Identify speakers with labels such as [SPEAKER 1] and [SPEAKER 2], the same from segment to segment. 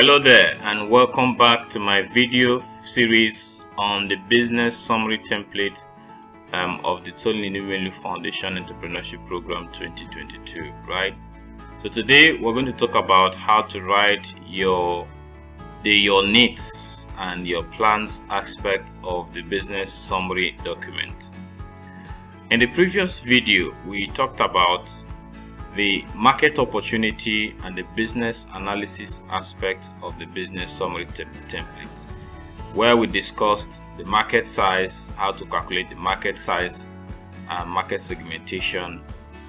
[SPEAKER 1] Hello there and welcome back to my video series on the business summary template of the Tony Liability Foundation Entrepreneurship Program 2022, right? So today we're going to talk about how to write your needs and your plans aspect of the business summary document. In the previous video, we talked about the market opportunity and the business analysis aspect of the business summary template, where we discussed the market size, how to calculate the market size, market segmentation,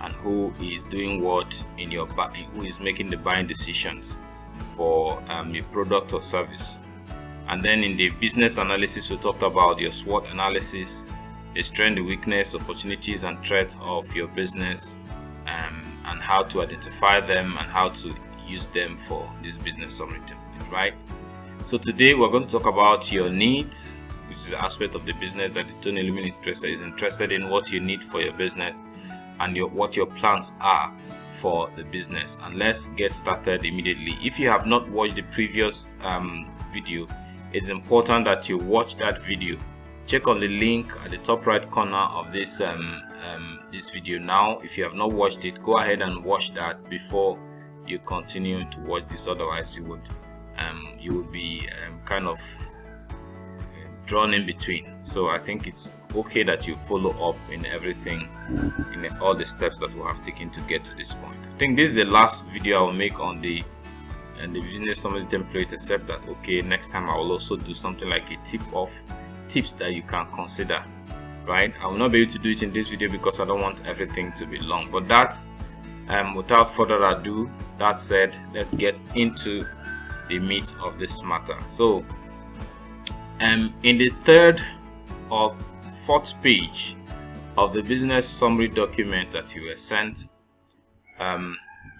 [SPEAKER 1] and who is doing what in your who is making the buying decisions for your product or service. And then in the business analysis, we talked about your SWOT analysis, the strength, the weakness, opportunities, and threats of your business, and how to identify them and how to use them for this business summary template, right? So today we're going to talk about your needs, which is the aspect of the business that the Tony Administrator is interested in, what you need for your business and what your plans are for the business. And let's get started immediately. If you have not watched the previous video, it's important that you watch that video. Check on the link at the top right corner of this this video now. If you have not watched it, go ahead and watch that before you continue to watch this. Otherwise, you would be kind of drawn in between. So I think it's okay that you follow up in everything, in all the steps that we have taken to get to this point. I think this is the last video I will make on the business summary template, except that next time I will also do something like a tips that you can consider, right? I will not be able to do it in this video because I don't want everything to be long. But that's without further ado, that said, let's get into the meat of this matter. So in the third or fourth page of the business summary document that you were sent,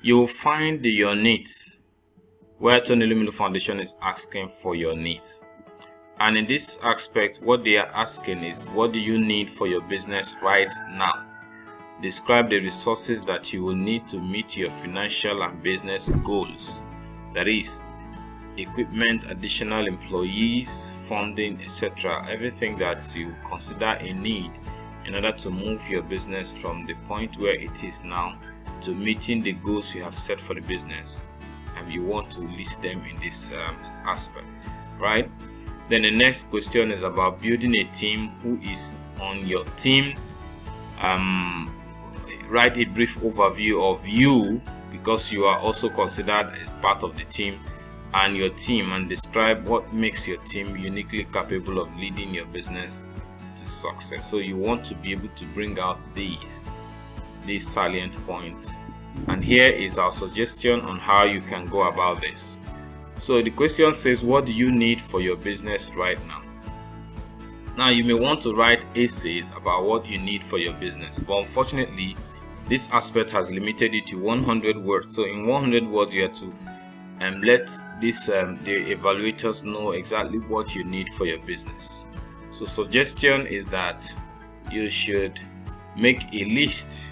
[SPEAKER 1] you will find your needs, where Tony Liability Foundation is asking for your needs. And in this aspect, what they are asking is, what do you need for your business right now? Describe the resources that you will need to meet your financial and business goals. That is, equipment, additional employees, funding, etc. Everything that you consider a need in order to move your business from the point where it is now to meeting the goals you have set for the business. And you want to list them in this aspect, right? Then the next question is about building a team. Who is on your team? Write a brief overview of you, because you are also considered as part of the team, and your team, and describe what makes your team uniquely capable of leading your business to success. So you want to be able to bring out these salient points. And here is our suggestion on how you can go about this. So the question says, what do you need for your business right now? Now you may want to write essays about what you need for your business, but unfortunately this aspect has limited it to 100 words. So in 100 words you have to let the evaluators know exactly what you need for your business. So suggestion is that you should make a list.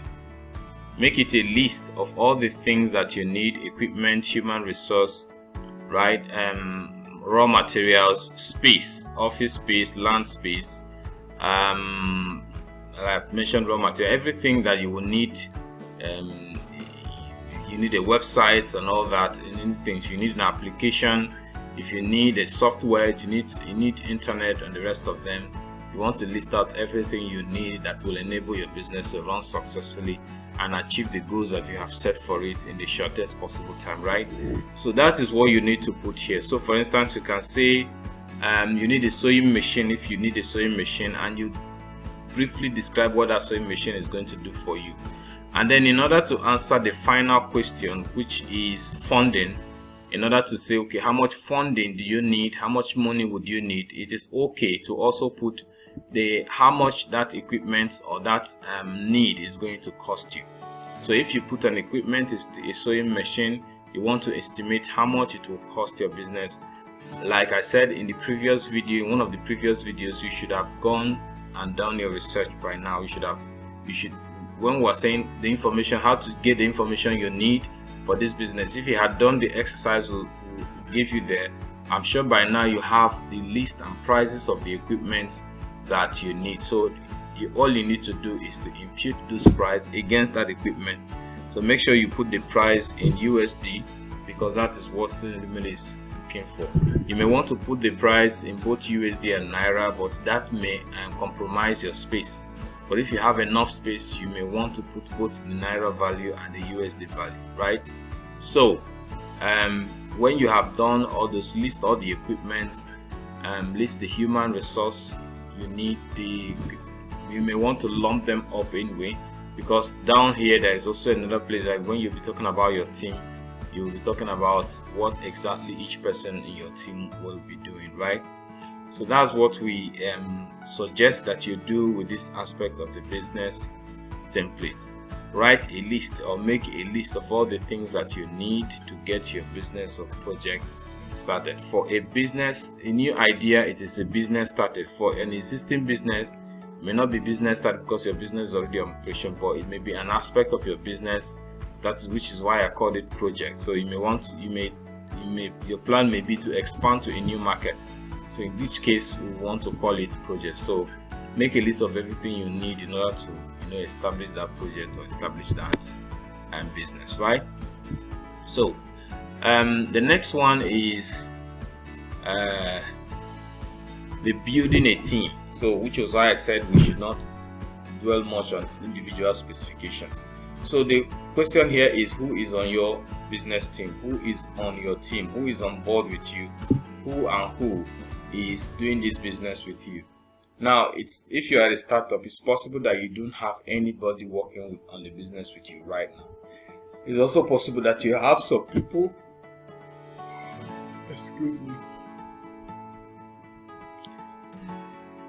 [SPEAKER 1] Make it a list of all the things that you need: equipment, human resource, right, raw materials, space, office space, land space, I've mentioned raw material, everything that you will need. You need a website and all that, and things. You need an application. If you need a software, you need internet and the rest of them. You want to list out everything you need that will enable your business to run successfully and achieve the goals that you have set for it in the shortest possible time, right? So that is what you need to put here. So for instance, you can say you need a sewing machine. If you need a sewing machine, and you briefly describe what that sewing machine is going to do for you. And then in order to answer the final question, which is funding, in order to say, okay, how much funding do you need? How much money would you need? It is okay to also put how much that equipment or that need is going to cost you. So if you put an equipment, a sewing machine, you want to estimate how much it will cost your business. Like I said in the previous video, in one of the previous videos, you should have gone and done your research by now. You should, when we're saying the information, how to get the information you need for this business, if you had done the exercise we gave you there, I'm sure by now you have the list and prices of the equipment that you need. So all you need to do is to impute those price against that equipment. So make sure you put the price in USD, because that is what Limit is looking for. You may want to put the price in both USD and Naira, but that may compromise your space. But if you have enough space, you may want to put both the Naira value and the USD value, right? So when you have done all those, list all the equipment, list the human resource you need, you may want to lump them up anyway, because down here there is also another place that when you'll be talking about your team, you will be talking about what exactly each person in your team will be doing, right? So that's what we suggest that you do with this aspect of the business template. Write a list or make a list of all the things that you need to get your business or project started. For a business, a new idea, it is a business started. For an existing business, it may not be business started because your business is already on operation, but it may be an aspect of your business, which is why I called it project. So you may want to, your plan may be to expand to a new market. So in which case we want to call it project. So make a list of everything you need in order to establish that project or establish that business, right? So the next one is the building a team. So which was why I said we should not dwell much on individual specifications. So the question here is, who is on your business team? Who is on your team? Who is on board with you? Who is doing this business with you? Now, if you are a startup, it's possible that you don't have anybody working on the business with you right now. It's also possible that you have some people. Excuse me.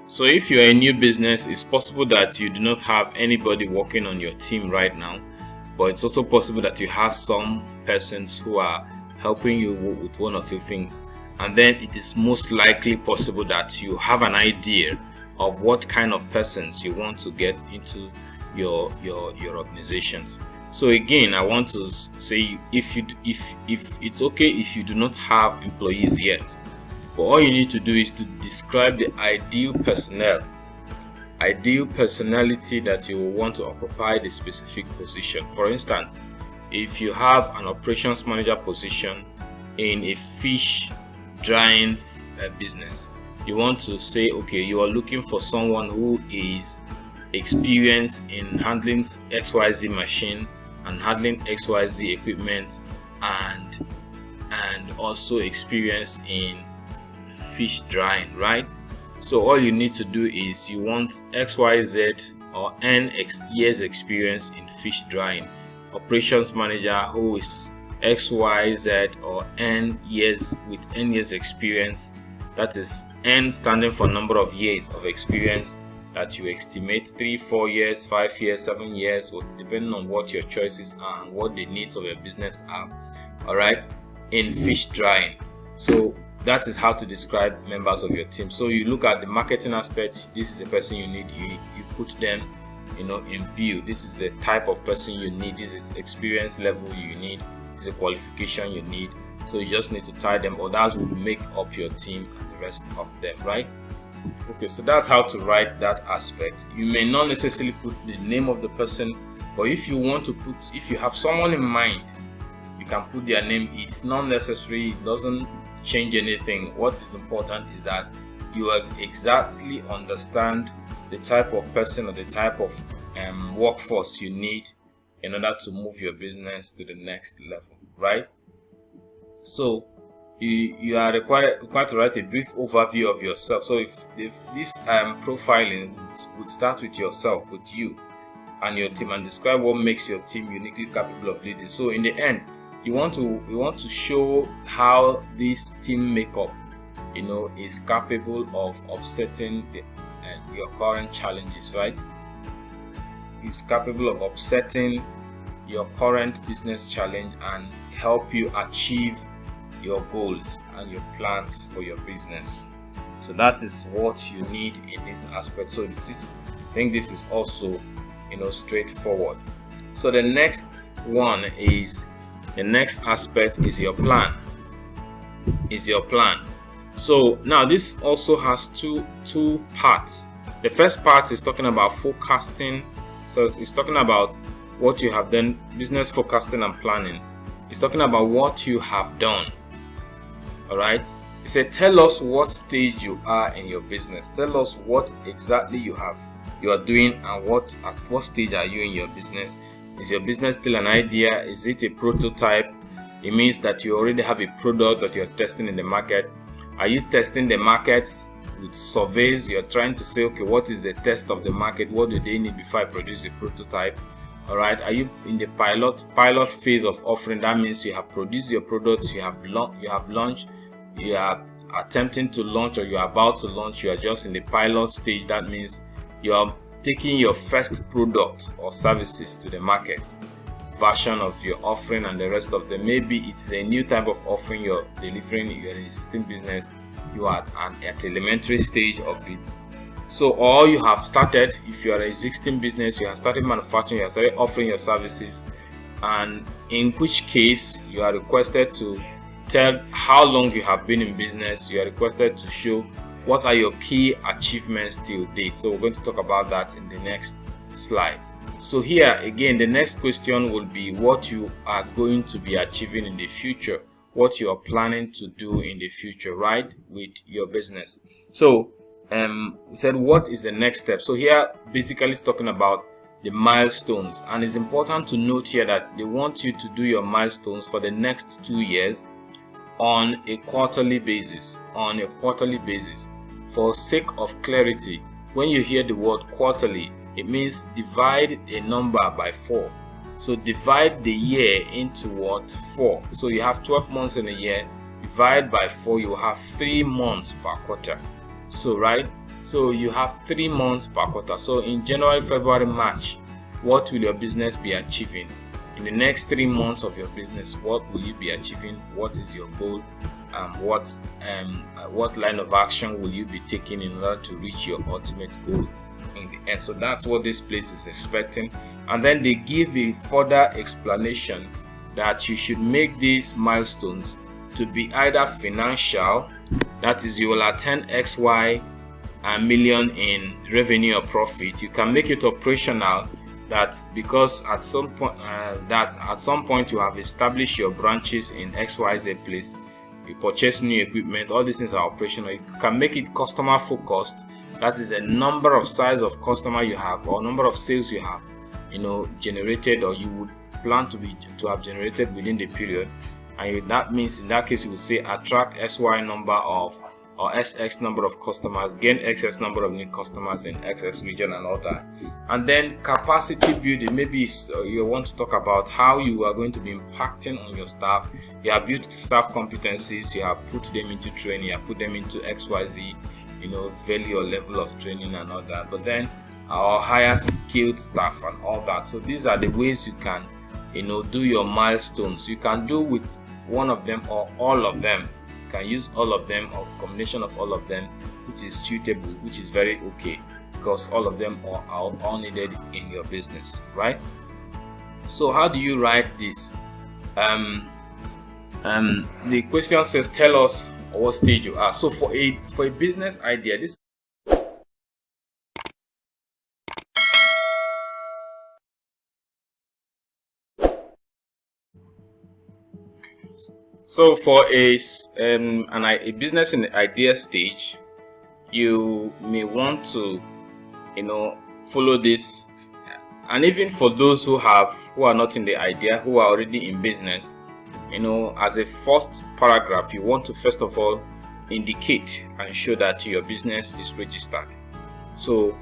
[SPEAKER 1] So if you're a new business, it's possible that you do not have anybody working on your team right now, but it's also possible that you have some persons who are helping you with one or two things. And then it is most likely possible that you have an idea of what kind of persons you want to get into your organizations. So again, I want to say, if it's okay if you do not have employees yet, but all you need to do is to describe the ideal personality that you will want to occupy the specific position. For instance, if you have an operations manager position in a fish drying business, you want to say, okay, you are looking for someone who is experienced in handling XYZ machine and handling XYZ equipment, and also experienced in fish drying, right? So all you need to do is you want XYZ or N years experience in fish drying. Operations manager who is XYZ or N years with N years experience. That is N standing for number of years of experience that you estimate, 3, 4 years, 5 years, 7 years, or depending on what your choices are and what the needs of your business are. All right, in fish drying. So that is how to describe members of your team. So you look at the marketing aspect. This is the person you need. You put them, in view. This is the type of person you need. This is experience level you need. This is a qualification you need. So you just need to tie them, or that will make up your team and the rest of them, right? Okay, so that's how to write that aspect. You may not necessarily put the name of the person, but if you want to if you have someone in mind, you can put their name. It's not necessary. It doesn't change anything. What is important is that you exactly understand the type of person or the type of workforce you need in order to move your business to the next level, right? So you are required to write a brief overview of yourself. So if this profiling would start with yourself, with you and your team, and describe what makes your team uniquely capable of leading. So in the end, you want to show how this team makeup, is capable of offsetting your current challenges, right? Is capable of offsetting your current business challenge and help you achieve your goals and your plans for your business. So that is what you need in this aspect. So I think this is also straightforward. So the next aspect is your plan. is your plan. So now this also has two parts. The first part is talking about forecasting. So it's talking about what you have done, business forecasting and planning. It's talking about what you have done. All right. It said, tell us what stage you are in your business. Tell us what exactly you are doing, and at what stage are you in your business. Is your business still an idea? Is it a prototype? It means that you already have a product that you're testing in the market. Are you testing the markets with surveys? You're trying to say, okay, what is the test of the market? What do they need before I produce the prototype? All right. Are you in the pilot phase of offering? That means you have produced your products, you have launched, you are attempting to launch, or you are about to launch. You are just in the pilot stage. That means you are taking your first product or services to the market version of your offering, and the rest of them. Maybe it's a new type of offering you're delivering in your existing business. You are at elementary stage of it. So, or you have started, if you are an existing business, you have started manufacturing, you have started offering your services, and in which case you are requested to tell how long you have been in business. You are requested to show what are your key achievements till date. So we're going to talk about that in the next slide. So here again, the next question will be what you are going to be achieving in the future, what you are planning to do in the future, right, with your business. So we said, what is the next step? So here basically it's talking about the milestones, and it's important to note here that they want you to do your milestones for the next 2 years on a quarterly basis. For sake of clarity, when you hear the word quarterly, it means divide a number by 4. So divide the year into what? 4. So you have 12 months in a year. Divide by 4, you have 3 months per quarter. So right, so you have 3 months per quarter. So in January, February, March, what will your business be achieving? In the next 3 months of your business, what will you be achieving? What is your goal? What line of action will you be taking in order to reach your ultimate goal in the end? So that's what this place is expecting. And then they give a further explanation that you should make these milestones to be either financial, that is, you will attain XY million in revenue or profit. You can make it operational, that because at some point you have established your branches in XYZ place, you purchase new equipment, all these things are operational. You can make it customer focused, that is the number of size of customer you have or number of sales you have, generated, or you would plan to have generated within the period. And that means in that case you will say attract SY number of, or SX number of customers, gain XS number of new customers in XS region and all that. And then capacity building, maybe you want to talk about how you are going to be impacting on your staff. You have built staff competencies, you have put them into training, you have put them into XYZ, value or level of training and all that. But then our higher skilled staff and all that. So these are the ways you can, do your milestones. You can do with one of them or all of them. You can use all of them or combination of all of them, which is suitable, which is very okay, because all of them are all needed in your business, right? So how do you write this? The question says, tell us what stage you are. So for a business idea, this So for a business in the idea stage, you may want to, follow this. And even for those who are not in the idea, who are already in business, as a first paragraph, you want to first of all indicate and show that your business is registered. So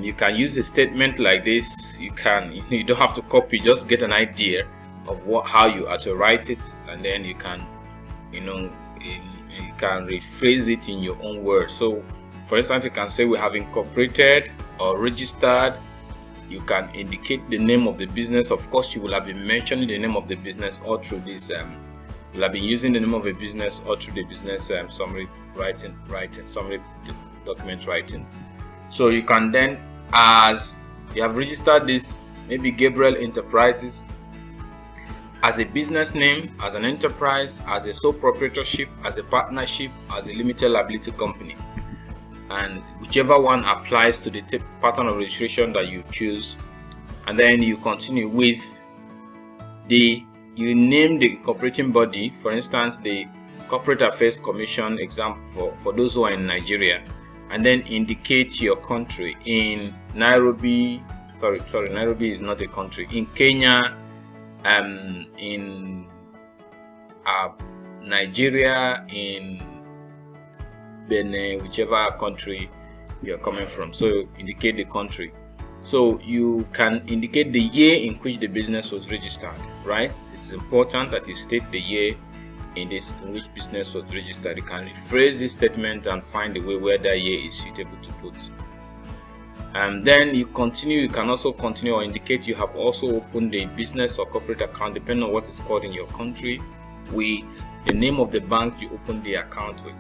[SPEAKER 1] you can use a statement like this. You don't have to copy, just get an idea of how you are to write it, and then you can rephrase it in your own words. So for instance, you can say we have incorporated or registered. You can indicate the name of the business. Of course, you will have been mentioning the name of the business all through this. You'll have been using the name of a business all through the business summary summary document writing. So you can then, as you have registered this, maybe Gabriel Enterprises, as a business name, as an enterprise, as a sole proprietorship, as a partnership, as a limited liability company. And whichever one applies to the pattern of registration that you choose, and then you continue with you name the incorporating body. For instance, the Corporate Affairs Commission example for those who are in Nigeria, and then indicate your country. In Nairobi, sorry, Nairobi is not a country. In Kenya, in Nigeria, in Benin, whichever country you're coming from. So indicate the country. So you can indicate the year in which the business was registered, right? It's important that you state the year in which business was registered. You can rephrase this statement and find a way where that year is suitable to put. And then you continue. You can also continue or indicate you have also opened a business or corporate account, depending on what is called in your country, with the name of the bank you opened the account with.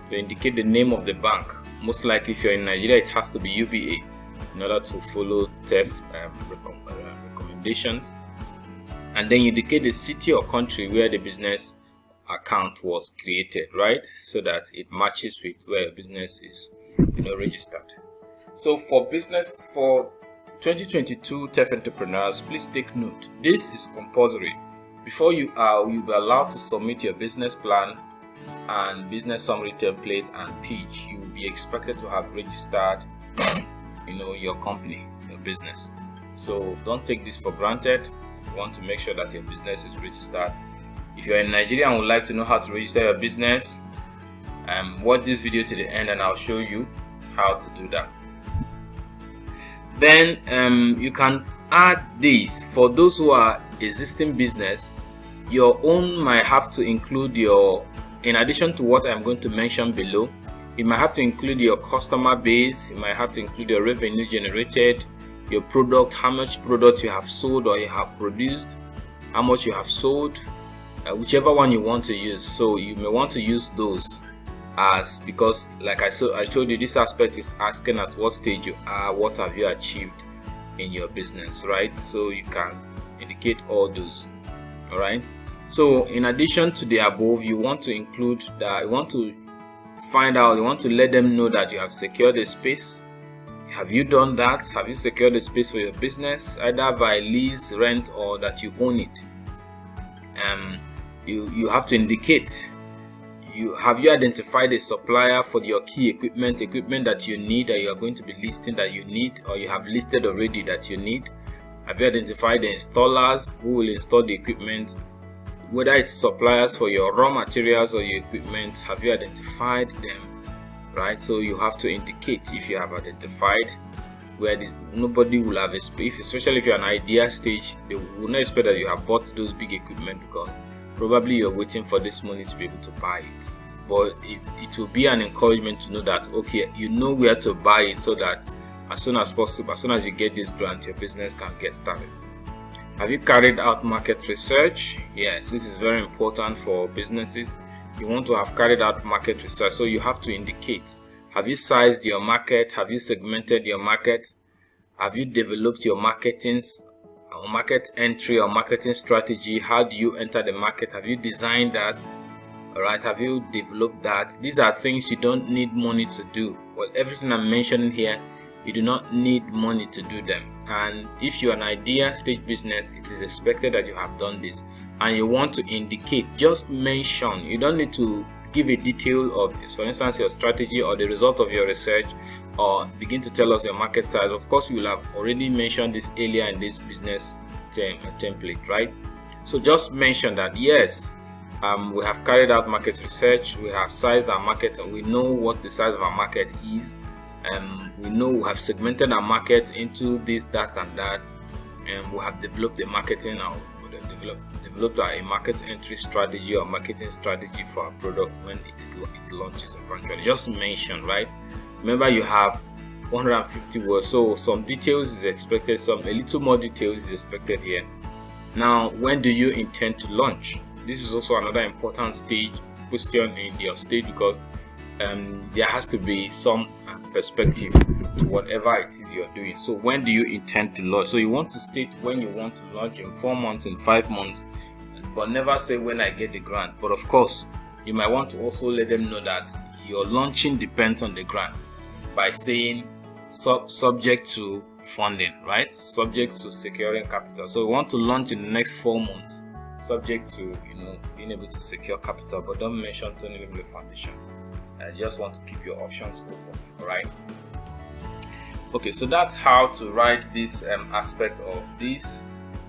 [SPEAKER 1] To indicate the name of the bank. Most likely, if you're in Nigeria, it has to be UBA in order to follow TEF recommendations. And then you indicate the city or country where the business account was created, right? So that it matches with where your business is registered. So for 2022 TEF entrepreneurs, please take note. This is compulsory. Before you'll be allowed to submit your business plan and business summary template and pitch, you will be expected to have registered your company, your business. So don't take this for granted. You want to make sure that your business is registered. If you're in Nigeria and would like to know how to register your business, watch this video to the end and I'll show you how to do that. Then you can add this. For those who are existing business, your own might have to include in addition to what I'm going to mention below, it might have to include your customer base, it might have to include your revenue generated, your product, how much product you have sold or you have produced, how much you have sold, whichever one you want to use. So you may want to use those because like I told you, this aspect is asking at what stage you are, what have you achieved in your business, right? So you can indicate all those. All right. So in addition to the above, you want to include that you want to let them know that you have secured a space. Have you done that? Have you secured a space for your business, either by lease, rent, or that you own it? You have to indicate. Have you identified a supplier for your key equipment that you need, that you are going to be listing that you need, or you have listed already that you need? Have you identified the installers who will install the equipment? Whether it's suppliers for your raw materials or your equipment, have you identified them, right? So you have to indicate if you have identified where nobody will have a space, especially if you're an idea stage. They will not expect that you have bought those big equipment because probably you're waiting for this money to be able to buy it. But it will be an encouragement to know that, okay, you know where to buy it, so that as soon as possible, as soon as you get this grant, your business can get started. Have you carried out market research? Yes, this is very important for businesses. You want to have carried out market research, so you have to indicate. Have you sized your market? Have you segmented your market? Have you developed your market entry or marketing strategy? How do you enter the market? Have you designed that? All right, have you developed that? These are things you don't need money to do. Well, everything I'm mentioning here, you do not need money to do them. And if you're an idea stage business, it is expected that you have done this. And you want to indicate, just mention. You don't need to give a detail of this, for instance, your strategy or the result of your research, or begin to tell us your market size. Of course, you will have already mentioned this earlier in this business template, right? So just mention that, yes, we have carried out market research, we have sized our market, and we know what the size of our market is. We know we have segmented our market into this, that, and that, and we have developed the marketing or developed a market entry strategy or marketing strategy for our product when it launches eventually. Just mention, right? Remember, you have 150 words, so some details is expected, a little more details is expected here. Now, when do you intend to launch? This is also another important question in your stage, because there has to be some perspective to whatever it is you're doing. So when do you intend to launch? So you want to state when you want to launch, in 4 months, in 5 months, but never say when I get the grant. But of course, you might want to also let them know that your launching depends on the grant by saying subject to funding, right? Subject to securing capital. So we want to launch in the next 4 months, subject to being able to secure capital, but don't mention Tony Limley Foundation. I just want to keep your options open. All right. Okay, so that's how to write this aspect of this.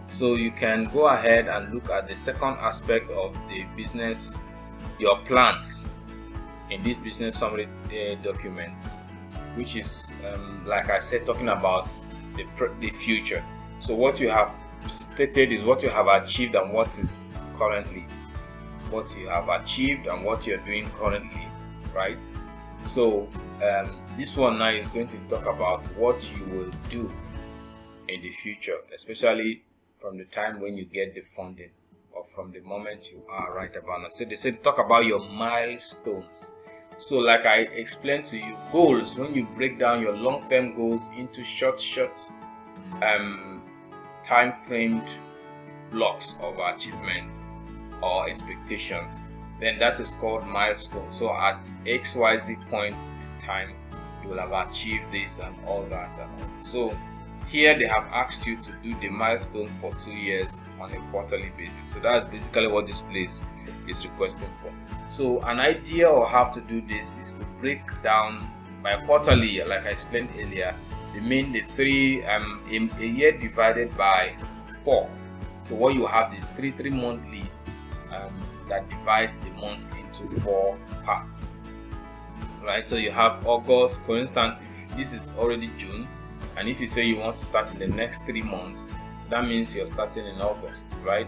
[SPEAKER 1] So you can go ahead and look at the second aspect of the business, your plans in this business summary document, which is like I said, talking about the future. So what you have stated is what you have achieved and what is currently, what you have achieved and what you're doing currently, right? So this one now is going to talk about what you will do in the future, especially from the time when you get the funding or from the moment you are right about now. So they said talk about your milestones. So like I explained to you, goals, when you break down your long-term goals into short time framed blocks of achievement or expectations, then that is called milestone. So at XYZ points in time, you will have achieved this and all that and all. So here they have asked you to do the milestone for 2 years on a quarterly basis. So that's basically what this place is requesting for. So an idea of how to do this is to break down by quarterly, like I explained earlier. They mean the three a year divided by 4. So what you have is three monthly that divides the month into 4 parts, right? So you have August, for instance. If this is already June, and if you say you want to start in the next 3 months, so that means you're starting in August, right?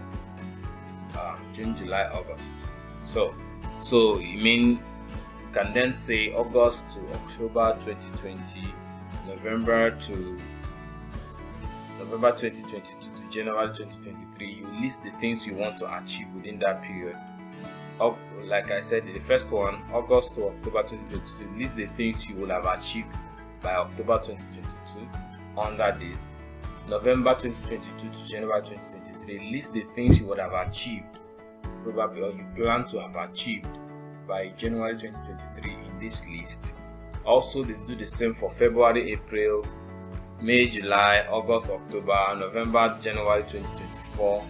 [SPEAKER 1] June, July, August. So you mean you can then say August to October 2020, November 2022 to January 2023. You list the things you want to achieve within that period. Like I said, the first one, August to October 2022, list the things you will have achieved by October 2022 under this. November 2022 to January 2023, list the things you would have achieved probably, or you plan to have achieved by January 2023 in this list. Also, they do the same for February, April, May, July, August, October, November, January 2024,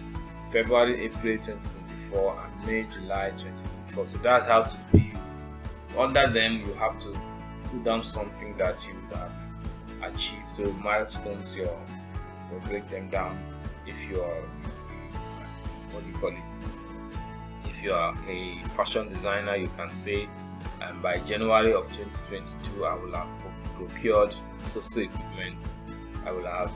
[SPEAKER 1] February, April 2024, and May, July 2024. So that's how to be. Under them, you have to put down something that you have achieved. So milestones, you'll break them down. If you are, what do you call it? If you are a fashion designer, you can say, by January of 2022, I will have procured social equipment. I will have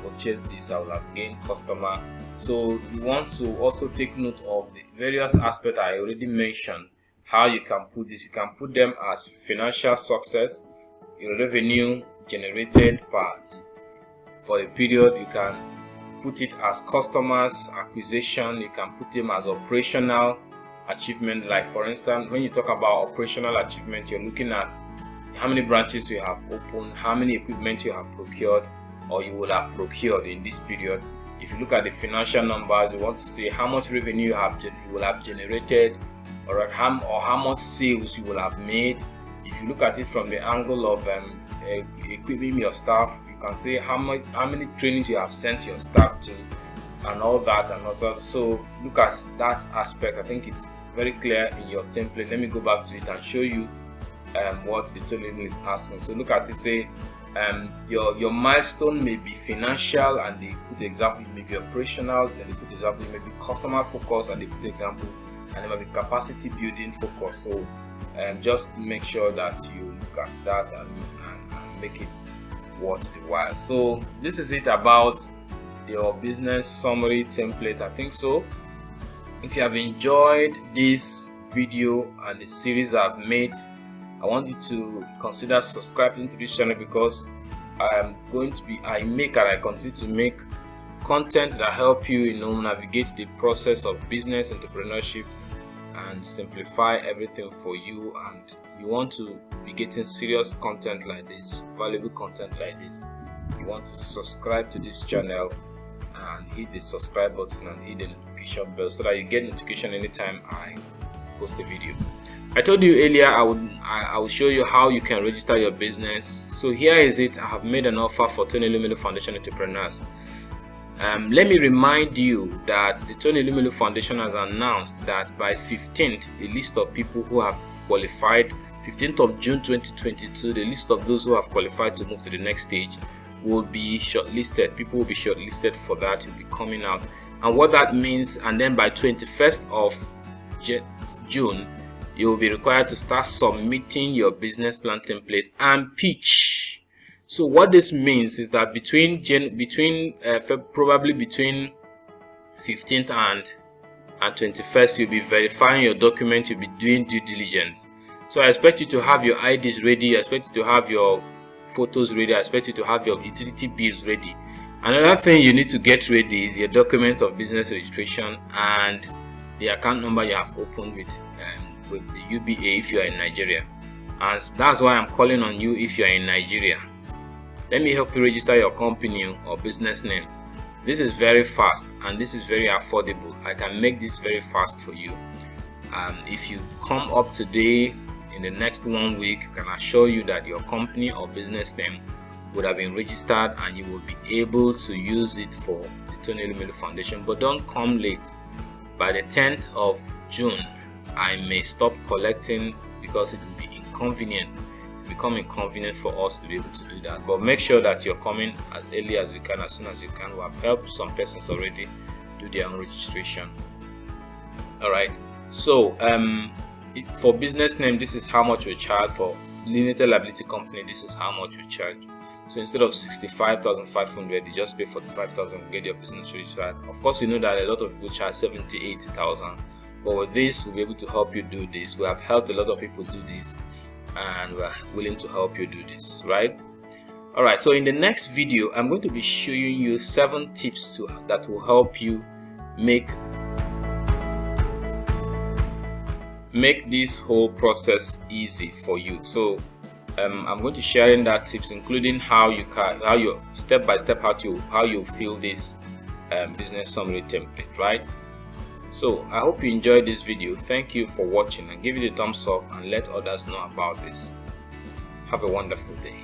[SPEAKER 1] purchased this. I will have gained customer. So you want to also take note of the various aspects I already mentioned. How you can put this? You can put them as financial success, your revenue generated for a period. You can put it as customers acquisition. You can put them as operational achievement. Like for instance, when you talk about operational achievement, you're looking at how many branches you have opened, how many equipment you have procured or you will have procured in this period. If you look at the financial numbers, you want to say how much revenue you will have generated, or how much sales you will have made. If you look at it from the angle of equipping your staff, you can say how many trainings you have sent your staff to and all that. And also, so look at that aspect. I think it's very clear in your template. Let me go back to it and show you what the total is asking. So look at it, say your milestone may be financial, and they put example, it may be operational, then they put example, it may be customer focus, and they put example, and it may be capacity building focus. So just make sure that you look at that and make it worth the while. So this is it about your business summary template. I think so. If you have enjoyed this video and the series I've made, I want you to consider subscribing to this channel, because I continue to make content that help you, navigate the process of business entrepreneurship and simplify everything for you. And you want to be getting serious content like this, valuable content like this, you want to subscribe to this channel and hit the subscribe button and hit the notification bell so that you get notification anytime I post a video. I told you earlier I will show you how you can register your business. So here is it. I have made an offer for Tony Elumelu Foundation entrepreneurs. Let me remind you that the Tony Elumelu Foundation has announced that by 15th, the list of people who have qualified, 15th of June 2022, the list of those who have qualified to move to the next stage will be shortlisted. People will be shortlisted for that. It will be coming out. And what that means, and then by 21st of June, you will be required to start submitting your business plan template and pitch. So what this means is that probably between 15th and 21st, you'll be verifying your document, you'll be doing due diligence. So I expect you to have your IDs ready, I expect you to have your photos ready, I expect you to have your utility bills ready. Another thing you need to get ready is your document of business registration and the account number you have opened with the UBA if you are in Nigeria. And that's why I'm calling on you if you are in Nigeria. Let me help you register your company or business name. This is very fast and this is very affordable. I can make this very fast for you. If you come up today, in the next 1 week, I can assure you that your company or business name would have been registered and you will be able to use it for the Tony Elumelu Foundation. But don't come late. By the 10th of June, I may stop collecting because it will be inconvenient. Become inconvenient for us to be able to do that. But make sure that you're coming as early as you can, as soon as you can. We have helped some persons already do their own registration. Alright, so for business name, this is how much we charge. For limited liability company, this is how much we charge. So instead of 65,500, you just pay 45,000 to get your business registered. Of course, you know that a lot of people charge 70,000, 80,000. But with this, we'll be able to help you do this. We have helped a lot of people do this, and we're willing to help you do this, right? All right, so in the next video, I'm going to be showing you 7 tips that will help you make this whole process easy for you. So I'm going to share in that tips, including how you step by step how you fill this business summary template, right? So I hope you enjoyed this video. Thank you for watching, and give it a thumbs up and let others know about this. Have a wonderful day.